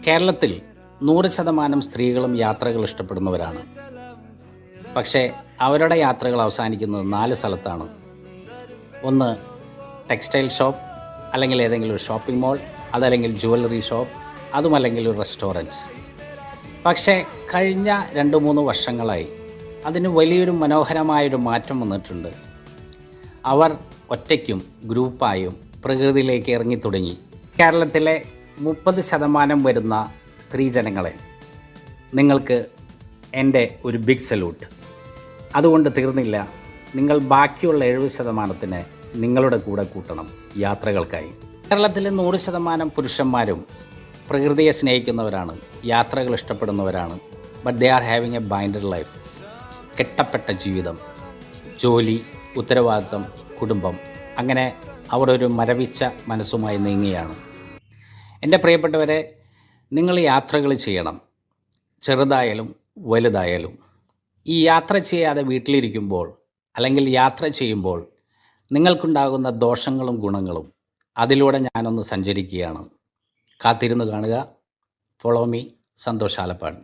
കേരളത്തിൽ 100% സ്ത്രീകളും യാത്രകൾ ഇഷ്ടപ്പെടുന്നവരാണ്. പക്ഷേ അവരുടെ യാത്രകൾ അവസാനിക്കുന്നത് 4 സ്ഥലത്താണ്. ഒന്ന് ടെക്സ്റ്റൈൽ ഷോപ്പ്, അല്ലെങ്കിൽ ഏതെങ്കിലും ഒരു ഷോപ്പിംഗ് മോൾ, അതല്ലെങ്കിൽ ജുവല്ലറി ഷോപ്പ്, അതുമല്ലെങ്കിൽ ഒരു റെസ്റ്റോറൻറ്റ്. പക്ഷേ കഴിഞ്ഞ 2-3 വർഷങ്ങളായി അതിന് വലിയൊരു മനോഹരമായൊരു മാറ്റം വന്നിട്ടുണ്ട്. അവർ ഒറ്റയ്ക്കും ഗ്രൂപ്പായും പ്രകൃതിയിലേക്ക് ഇറങ്ങിത്തുടങ്ങി. കേരളത്തിലെ 30% വരുന്ന സ്ത്രീജനങ്ങളെ നിങ്ങൾക്ക് എൻ്റെ ഒരു ബിഗ് സല്യൂട്ട്. അതുകൊണ്ട് തീർന്നില്ല, നിങ്ങൾ ബാക്കിയുള്ള 70% നിങ്ങളുടെ കൂടെ കൂട്ടണം യാത്രകൾക്കായി. കേരളത്തിലെ 100% പുരുഷന്മാരും പ്രകൃതിയെ സ്നേഹിക്കുന്നവരാണ്, യാത്രകൾ ഇഷ്ടപ്പെടുന്നവരാണ്. But they are having a binded life. കെട്ടപ്പെട്ട ജീവിതം, ജോലി, ഉത്തരവാദിത്തം, കുടുംബം, അങ്ങനെ അവർ ഒരു മരവിച്ച മനസ്സുമായി നീങ്ങുകയാണ്. എൻ്റെ പ്രിയപ്പെട്ടവരെ, നിങ്ങൾ യാത്രകൾ ചെയ്യണം, ചെറുതായാലും വലുതായാലും. ഈ യാത്ര ചെയ്യാതെ വീട്ടിലിരിക്കുമ്പോൾ, അല്ലെങ്കിൽ യാത്ര ചെയ്യുമ്പോൾ നിങ്ങൾക്കുണ്ടാകുന്ന ദോഷങ്ങളും ഗുണങ്ങളും അതിലൂടെ ഞാനൊന്ന് സഞ്ചരിക്കുകയാണ്. കാത്തിരുന്ന് കാണുക. Follow me, Santhosh Alappad.